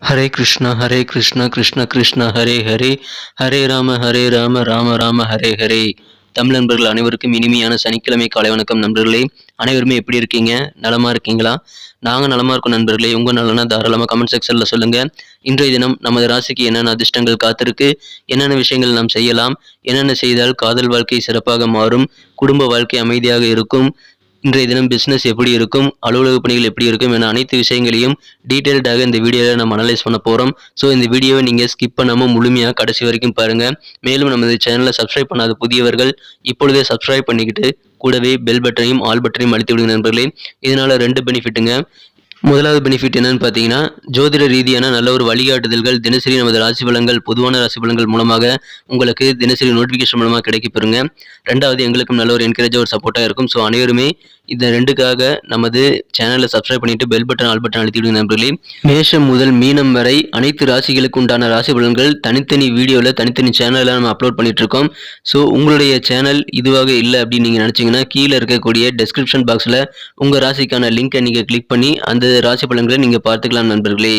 ஹரே கிருஷ்ணா கிருஷ்ண கிருஷ்ண ஹரே ஹரே, ஹரே ராம ராம ராம ஹரே ஹரே. தமிழ் நண்பர்கள் அனைவருக்கும் இனிமையான சனிக்கிழமை காலை வணக்கம் நண்பர்களே. அனைவருமே எப்படி இருக்கீங்க? நலமா இருக்கீங்களா? நாங்கள் நலமா இருக்கோம் நண்பர்களே. உங்கள் நலனா தாராளமாக கமெண்ட் செக்ஷனில் சொல்லுங்க. இன்றைய தினம் நமது ராசிக்கு என்னென்ன அதிர்ஷ்டங்கள் காத்திருக்கு, என்னென்ன விஷயங்கள் நாம் செய்யலாம், என்னென்ன செய்தால் காதல் வாழ்க்கை சிறப்பாக மாறும், குடும்ப வாழ்க்கை அமைதியாக இருக்கும், இன்றைய தினம் பிஸ்னஸ் எப்படி இருக்கும், அலுவலக பணிகள் எப்படி இருக்கும் என அனைத்து விஷயங்களையும் டீட்டெயில்டாக இந்த வீடியோவில் நம்ம அனலைஸ் பண்ண போகிறோம். ஸோ இந்த வீடியோவை நீங்கள் ஸ்கிப் பண்ணாமல் முழுமையாக கடைசி வரைக்கும் பாருங்கள். மேலும் நமது சேனலை சப்ஸ்கிரைப் பண்ணாத புதியவர்கள் இப்பொழுதே சப்ஸ்கிரைப் பண்ணிக்கிட்டு கூடவே பெல் பட்டனையும் ஆல் பட்டனையும் அழுத்தி விடுங்க நண்பர்களே. இதனால் 2 பெனிஃபிட்டுங்க. முதலாவது பெனிஃபிட் என்னன்னு பார்த்தீங்கன்னா, ஜோதிட ரீதியான நல்ல ஒரு வழிகாட்டுதல்கள் தினசரி நமது ராசி பலன்கள், பொதுவான ராசி பலன்கள் மூலமாக உங்களுக்கு தினசரி நோட்டிஃபிகேஷன் மூலமாக கிடைக்கப்பெறுங்க. ரெண்டாவது எங்களுக்கும் நல்ல ஒரு என்கரேஜாக ஒரு சப்போர்ட்டாக இருக்கும். ஸோ அனைவருமே இந்த ரெண்டுக்காக நமது சேனலை சப்ஸ்கிரைப் பண்ணிட்டு பெல் பட்டன் ஆல் பட்டன் அழுத்தி விடுங்க நண்பர்களே. மேஷம் முதல் மீனம் வரை அனைத்து ராசிகளுக்கு உண்டான ராசி பலன்கள் தனித்தனி வீடியோவில் தனித்தனி சேனலில் நம்ம அப்லோட் பண்ணிட்டு இருக்கோம். ஸோ உங்களுடைய சேனல் இதுவாக இல்லை அப்படின்னு நீங்கள் நினச்சிங்கன்னா கீழே இருக்கக்கூடிய டெஸ்கிரிப்ஷன் பாக்ஸில் உங்கள் ராசிக்கான லிங்கை நீங்கள் கிளிக் பண்ணி அந்த ராசி பலன்களை நீங்கள் பார்த்துக்கலாம் நண்பர்களே.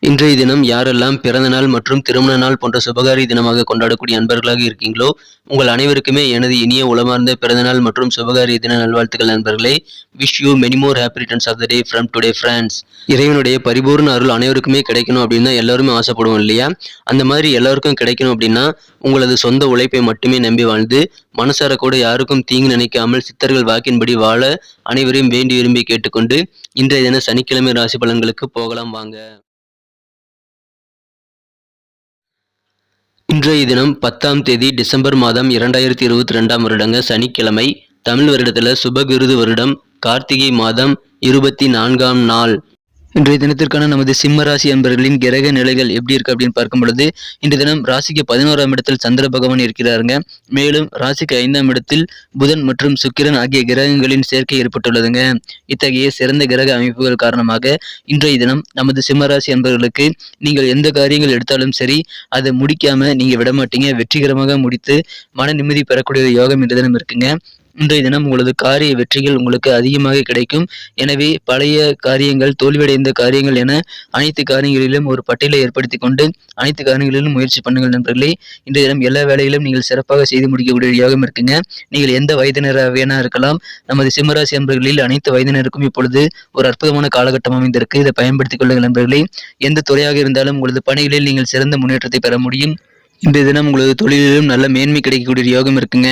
இன்றைய தினம் யாரெல்லாம் பிறந்த நாள் மற்றும் திருமண நாள் போன்ற சுபகாரி தினமாக கொண்டாடக்கூடிய அன்பர்களாக இருக்கீங்களோ உங்கள் அனைவருக்குமே எனது இனிய உளமார்ந்த பிறந்தநாள் மற்றும் சுபகாரி தின நல்வாழ்த்துக்கள் நண்பர்களே. Wish you many more happy returns of the day from today friends. இறைவனுடைய பரிபூர்ண அருள் அனைவருக்குமே கிடைக்கணும் அப்படின்னு எல்லாருமே ஆசைப்படுவோம் இல்லையா? அந்த மாதிரி எல்லாருக்கும் கிடைக்கணும் அப்படின்னா உங்களது சொந்த உழைப்பை மட்டுமே நம்பி வாழ்ந்து மனசார கூட யாருக்கும் தீங்கு நினைக்காமல் சித்தர்கள் வாக்கின்படி வாழ அனைவரையும் வேண்டி விரும்பி கேட்டுக்கொண்டு இன்றைய தின சனிக்கிழமை ராசி பலன்களுக்கு போகலாம் வாங்க. இன்றைய தினம் 10ஆம் தேதி டிசம்பர் மாதம் 2022ஆம் வருடங்க சனிக்கிழமை. தமிழ் வருடத்தில் சுபகிருது வருடம் கார்த்திகை மாதம் 24ஆம் நாள். இன்றைய தினத்திற்கான நமது சிம்ம ராசி அன்பர்களின் கிரக நிலைகள் எப்படி இருக்கு அப்படின்னு பார்க்கும் பொழுது இன்றைய தினம் ராசிக்கு 11ஆம் இடத்தில் சந்திர பகவான் இருக்கிறாருங்க. மேலும் ராசிக்கு 5ஆம் இடத்தில் புதன் மற்றும் சுக்கிரன் ஆகிய கிரகங்களின் சேர்க்கை ஏற்பட்டுள்ளதுங்க. இத்தகைய சிறந்த கிரக அமைப்புகள் காரணமாக இன்றைய தினம் நமது சிம்ம ராசி அன்பர்களுக்கு நீங்கள் எந்த காரியங்கள் எடுத்தாலும் சரி அதை முடிக்காம நீங்க விடமாட்டீங்க. வெற்றிகரமாக முடித்து மன நிம்மதி பெறக்கூடிய யோகம் இன்றைய தினம் இருக்குங்க. இன்றைய தினம் உங்களது காரிய வெற்றிகள் உங்களுக்கு அதிகமாக கிடைக்கும். எனவே பழைய காரியங்கள், தோல்வியடைந்த காரியங்கள் என அனைத்து காரியங்களிலும் ஒரு பட்டியலை ஏற்படுத்தி கொண்டு அனைத்து காரியங்களிலும் முயற்சி பண்ணுங்கள் நண்பர்களே. இன்றைய தினம் எல்லா வேலைகளும் நீங்கள் சிறப்பாக செய்து முடிக்கக்கூடிய யோகம் இருக்குங்க. நீங்கள் எந்த வயதினராக இருக்கலாம். நமது சிம்மராசி நண்பர்களில் அனைத்து வயதினருக்கும் இப்பொழுது ஒரு அற்புதமான காலகட்டம் அமைந்திருக்கு. இதை பயன்படுத்திக் கொள்ளுங்கள் நண்பர்களே. எந்த துறையாக இருந்தாலும் உங்களது பணிகளில் நீங்கள் சிறந்த முன்னேற்றத்தை பெற முடியும். இன்றைய தினம் உங்களது தொழிலிலும் நல்ல மேன்மை கிடைக்கக்கூடிய யோகம் இருக்குங்க.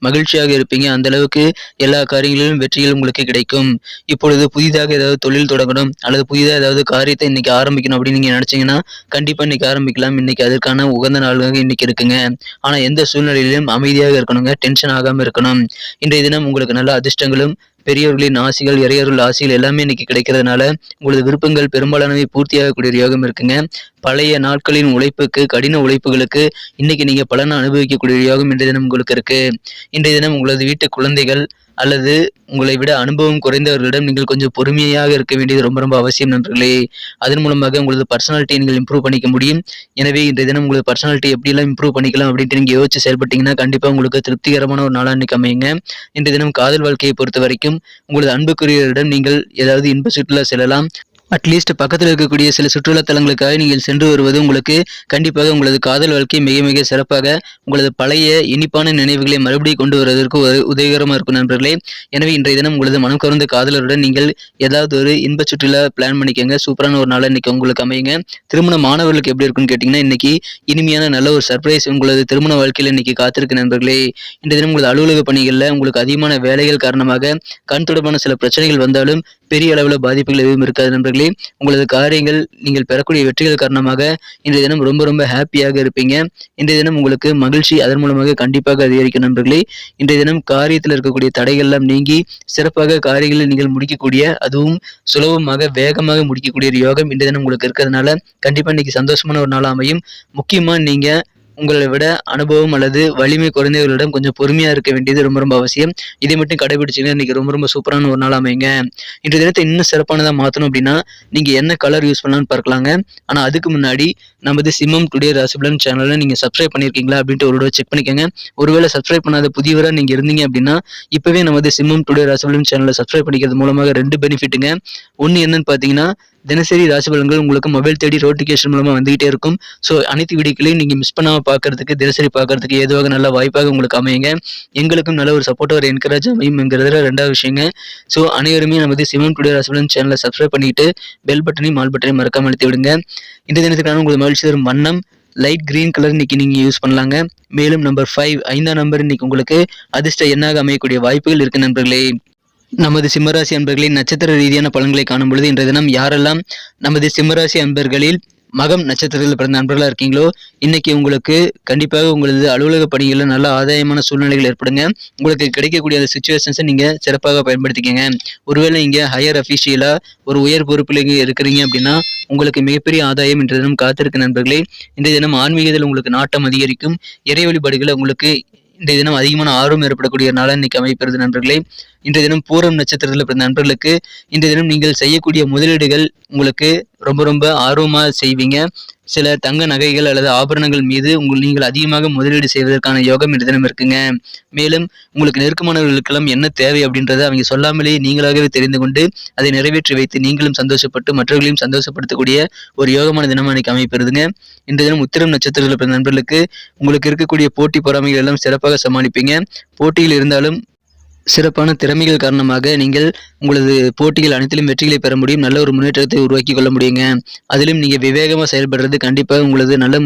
மகிழ்ச்சியாக இருப்பீங்க. அந்த அளவுக்கு எல்லா காரியங்களிலும் வெற்றிகள் உங்களுக்கு கிடைக்கும். இப்பொழுது புதிதாக ஏதாவது தொழில் தொடங்கணும் அல்லது புதிதாக ஏதாவது காரியத்தை இன்னைக்கு ஆரம்பிக்கணும் அப்படின்னு நீங்க நினைச்சீங்கன்னா கண்டிப்பா இன்னைக்கு ஆரம்பிக்கலாம். இன்னைக்கு அதற்கான உகந்த நாளாக இன்னைக்கு இருக்குங்க. ஆனா எந்த சூழ்நிலையிலும் அமைதியாக இருக்கணுங்க. டென்ஷன் ஆகாம இருக்கணும். இன்றைய தினம் உங்களுக்கு நல்ல அதிர்ஷ்டங்களும் பெரியவர்களின் ஆசிகள், இறையருள் ஆசிகள் எல்லாமே இன்னைக்கு கிடைக்கிறதுனால உங்களது விருப்பங்கள் பெரும்பாலானவை பூர்த்தியாகக்கூடிய யோகம் இருக்குங்க. பழைய நாட்களின் உழைப்புக்கு, கடின உழைப்புகளுக்கு இன்னைக்கு நீங்க பலனை அனுபவிக்கக்கூடிய யோகம் இன்றைய தினம் உங்களுக்கு இருக்கு. இன்றைய தினம் உங்களது வீட்டு குழந்தைகள் அல்லது உங்களை விட அனுபவம் குறைந்தவர்களிடம் நீங்கள் கொஞ்சம் பொறுமையாக இருக்க வேண்டியது ரொம்ப ரொம்ப அவசியம் நண்பர்களே. அதன் மூலமாக உங்களது பர்சனாலிட்டியை நீங்கள் இம்ப்ரூவ் பண்ணிக்க முடியும். எனவே இன்றைய தினம் உங்களது பர்சனாலிட்டி எப்படிலாம் இம்ப்ரூவ் பண்ணிக்கலாம் அப்படின்ட்டு நீங்க யோசிச்சு செயல்பட்டீங்கன்னா கண்டிப்பா உங்களுக்கு திருப்திகரமான ஒரு நாளா இன்னைக்கு அமையுங்க. இன்றைய தினம் காதல் வாழ்க்கையை பொறுத்த வரைக்கும் உங்களது அன்புக்குரியவரிடம் நீங்கள் ஏதாவது இன்ப சுற்றுலா செல்லலாம். அட்லீஸ்ட் பக்கத்தில் இருக்கக்கூடிய சில சுற்றுலா தலங்களுக்காக நீங்கள் சென்று வருவது உங்களுக்கு கண்டிப்பாக உங்களது காதல் வாழ்க்கை மிக மிக சிறப்பாக உங்களது பழைய இனிப்பான நினைவுகளை மறுபடியும் கொண்டு வருவதற்கு உதவிகரமாக இருக்கும் நண்பர்களே. எனவே இன்றைய தினம் உங்களது மனம் கவர்ந்த காதலருடன் நீங்கள் ஏதாவது ஒரு இன்ப சுற்றுலா பிளான் பண்ணிக்கோங்க. சூப்பரான ஒரு நாள் இன்னைக்கு உங்களுக்கு அமையுங்க. திருமண மாணவர்களுக்கு எப்படி இருக்குன்னு கேட்டிங்கன்னா இன்னைக்கு இனிமையான நல்ல ஒரு சர்ப்ரைஸ் உங்களது திருமண வாழ்க்கையில் இன்னைக்கு காத்திருக்கு நண்பர்களே. இன்றைய தினம் உங்களது அலுவலக பணிகளில் உங்களுக்கு அதிகமான வேலைகள் காரணமாக கண் தொடர்பான சில பிரச்சனைகள் வந்தாலும் பெரிய அளவில் பாதிப்புகள் எதுவும் இருக்காது நண்பர்களே. உங்களது காரியங்கள் நீங்கள் பெறக்கூடிய வெற்றிகள் காரணமாக இன்றைய தினம் ரொம்ப ரொம்ப ஹாப்பியாக இருப்பீங்க. இன்றைய தினம் உங்களுக்கு மகிழ்ச்சி அதன் மூலமாக கண்டிப்பாக அதிகரிக்கும் நண்பர்களே. இன்றைய தினம் காரியத்தில் இருக்கக்கூடிய தடைகள் எல்லாம் நீங்கி சிறப்பாக காரியங்களை நீங்கள் முடிக்கக்கூடிய, அதுவும் சுலபமாக வேகமாக முடிக்கக்கூடிய ஒரு யோகம் இன்றைய தினம் உங்களுக்கு இருக்கிறதுனால கண்டிப்பா இன்னைக்கு சந்தோஷமான ஒரு நாள் அமையும். முக்கியமா நீங்க உங்களை விட அனுபவம் அல்லது வலிமை குறைந்தவர்களிடம் கொஞ்சம் பொறுமையா இருக்க வேண்டியது ரொம்ப ரொம்ப அவசியம். இதை மட்டும் கடைபிடிச்சீங்கன்னா இன்னைக்கு ரொம்ப ரொம்ப சூப்பரான ஒரு நாள் அமைங்க. இன்றைய தினத்தை இன்னும் சிறப்பானதா மாற்றணும் அப்படின்னா நீங்க என்ன கலர் யூஸ் பண்ணலாம்னு பார்க்கலாங்க. ஆனா அதுக்கு முன்னாடி நமது சிம்மம் டுடே ராசிபலன் சேனலை நீங்க சப்ஸ்கிரைப் பண்ணிருக்கீங்களா அப்படின்ட்டு ஒரு செக் பண்ணிக்கோங்க. ஒருவேளை சப்ஸ்கிரைப் பண்ணாத புதியவரா நீங்க இருந்தீங்க அப்படின்னா இப்பவே நமது சிம்மம் டுடே ராசிபலன் சேனலை சப்ஸ்கிரைப் பண்ணிக்கிறது மூலமாக 2 பெனிஃபிட்டுங்க. ஒன்னு என்னன்னு பாத்தீங்கன்னா தினசரி ராசி பலன்கள் உங்களுக்கு மொபைல் தேடி நோட்டிஃபிகேஷன் மூலமா வந்துகிட்டே இருக்கும். ஸோ அனைத்து வீடியோக்களையும் நீங்க மிஸ் பண்ணாம பார்க்கறதுக்கு, தினசரி பார்க்கறதுக்கு ஏதுவாக நல்ல வாய்ப்பாக உங்களுக்கு அமையுங்க. எங்களுக்கும் நல்ல ஒரு சப்போர்ட், ஒரு என்கரேஜ் அமையும்ங்கிறதுல ரெண்டாவது விஷயங்க. ஸோ அனைவருமே நமது சிவம் டுடே ராசி பலன் சேனலை சப்ஸ்கிரைப் பண்ணிட்டு பெல் பட்டனையும் ஆல் பட்டனையும் மறக்காம அழுத்தி விடுங்க. இந்த தினத்துக்கான உங்களுக்கு மகிழ்ச்சி தரும் வண்ணம் லைட் கிரீன் கலர் இன்னைக்கு நீங்க யூஸ் பண்ணலாங்க. மேலும் நம்பர் 5 5ஆம் நம்பர் இன்னைக்கு உங்களுக்கு அதிர்ஷ்ட எண்ணாக அமையக்கூடிய வாய்ப்புகள் இருக்கு நண்பர்களே. நமது சிம்மராசி அன்பர்களின் நட்சத்திர ரீதியான பலன்களை காணும் பொழுது இன்றைய தினம் யாரெல்லாம் நமது சிம்மராசி அன்பர்களில் மகம் நட்சத்திரத்தில் பிறந்த நண்பர்களா இருக்கீங்களோ, இன்னைக்கு உங்களுக்கு கண்டிப்பாக உங்களது அலுவலக பணிகளில் நல்ல ஆதாயமான சூழ்நிலைகள் ஏற்படுங்க. உங்களுக்கு கிடைக்கக்கூடிய அந்த சுச்சுவேஷன்ஸை நீங்க சிறப்பாக பயன்படுத்திக்கங்க. ஒருவேளை நீங்க ஹையர் அஃபீஷியலா ஒரு உயர் பொறுப்பில் இருக்கிறீங்க அப்படின்னா உங்களுக்கு மிகப்பெரிய ஆதாயம் இன்றைய தினம் காத்திருக்கு நண்பர்களே. இன்றைய தினம் ஆன்மீகத்தில் உங்களுக்கு நாட்டம் அதிகரிக்கும். இறை வழிபாடுகளை உங்களுக்கு இன்றைய தினம் அதிகமான ஆர்வம் ஏற்படக்கூடிய நாளாக இன்னைக்கு அமைப்பெறுது நண்பர்களே. இன்றைய தினம் பூரம் நட்சத்திரத்தில் பிறந்த நண்பர்களுக்கு இன்றைய தினம் நீங்கள் செய்யக்கூடிய முதலீடுகள் உங்களுக்கு ரொம்ப ரொம்ப ஆர்வமாக செய்வீங்க. சில தங்க நகைகள் அல்லது ஆபரணங்கள் மீது நீங்கள் அதிகமாக முதலீடு செய்வதற்கான யோகம் இன்றைய தினம் இருக்குங்க. மேலும் உங்களுக்கு நெருக்கமானவர்களுக்கெல்லாம் என்ன தேவை அப்படின்றத அவங்க சொல்லாமலேயே நீங்களாகவே தெரிந்து கொண்டு அதை நிறைவேற்றி வைத்து நீங்களும் சந்தோஷப்பட்டு மற்றவர்களையும் சந்தோஷப்படுத்தக்கூடிய ஒரு யோகமான தினமாக இன்னைக்கு அமைப்பெறுதுங்க. இன்றைய தினம் உத்திரம் நட்சத்திரத்தில் பிறந்த நண்பர்களுக்கு உங்களுக்கு இருக்கக்கூடிய போட்டி பொறாமைகள் எல்லாம் சிறப்பாக சமாளிப்பீங்க. போட்டியில் இருந்தாலும் சிறப்பான திறமைகள் காரணமாக நீங்கள் உங்களது போட்டிகள் அனைத்திலும் வெற்றிகளை பெற முடியும். நல்ல ஒரு முன்னேற்றத்தை உருவாக்கி கொள்ள முடியுங்க. அதிலும் நீங்க விவேகமா செயல்படுறது கண்டிப்பாக உங்களது நல்ல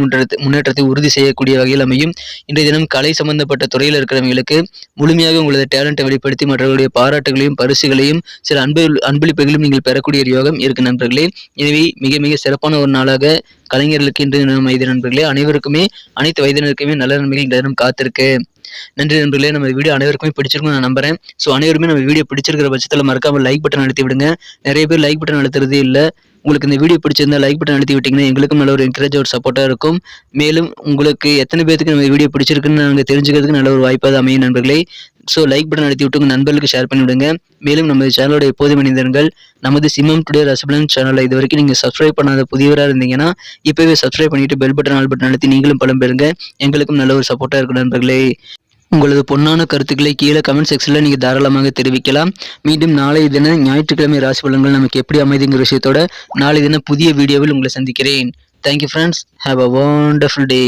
முன்னேற்றத்தை உறுதி செய்யக்கூடிய வகையில் அமையும். இன்றைய தினம் கலை சம்பந்தப்பட்ட துறையில் இருக்கிறவங்களுக்கு முழுமையாக உங்களது டேலண்ட்டை வெளிப்படுத்தி மற்றவர்களுடைய பாராட்டுகளையும் பரிசுகளையும் சில அன்பளிப்புகளையும் நீங்கள் பெறக்கூடிய ஒரு யோகம் இருக்கு நண்பர்களே. எனவே மிக மிக சிறப்பான ஒரு நாளாக கலைஞர்களுக்கு இன்று வயது நண்பர்களே அனைவருக்குமே அனைத்து வயதினருக்குமே நல்ல நன்மைகள் இந்த தினம் காத்திருக்கு. நன்றி நண்பர்களே. நம்ம வீடியோ அனைவருக்குமே பிடிச்சிருக்கும் நான் நம்புறேன். ஸோ அனைவருமே நம்ம வீடியோ பிடிச்சிருக்கிற பட்சத்தில் மறக்காம லைக் பட்டன் அழுத்தி விடுங்க. நிறைய பேர் லைக் பட்டன் அழுத்துறதே இல்லை. உங்களுக்கு இந்த வீடியோ பிடிச்சிருந்தா லைக் பட்டன் அழுத்தி விட்டீங்கன்னா எங்களுக்கும் நல்ல ஒரு என்கரேஜ், ஒரு சப்போர்ட்டாக இருக்கும். மேலும் உங்களுக்கு எத்தனை பேருக்கு நம்ம வீடியோ பிடிச்சிருக்குன்னு நாங்கள் தெரிஞ்சுக்கிறதுக்கு நல்ல ஒரு வாய்ப்பாக அமையும் நண்பர்களே. ஸோ லைக் பட்டன் அழுத்தி விட்டு உங்கள் நண்பர்களுக்கு ஷேர் பண்ணிவிடுங்க. மேலும் நம்ம சேனலோட எப்போதும் இணைந்திருங்கள். நமது சிம்மம் டுடே ராசி பலன் சேனலை இது வரைக்கும் நீங்கள் சப்ஸ்கிரைப் பண்ணாத புதியவராக இருந்தீங்கன்னா இப்போவே சப்ஸ்கிரைப் பண்ணிட்டு பெல் பட்டன் ஆல் பட்டன் அழுத்தி நீங்களும் பலம் பெறுங்க. எங்களுக்கும் நல்ல ஒரு சப்போர்ட்டாக இருக்கும் நண்பர்களே. உங்களது பொன்னான கருத்துக்களை கீழே கமெண்ட் செக்ஷனில் நீங்கள் தாராளமாக தெரிவிக்கலாம். மீண்டும் நாளை தின ஞாயிற்றுக்கிழமை ராசி பலன்கள் நமக்கு எப்படி அமைதிங்கிற விஷயத்தோட நாளை தின புதிய வீடியோவில் உங்களை சந்திக்கிறேன். Thank you friends. Have a wonderful day.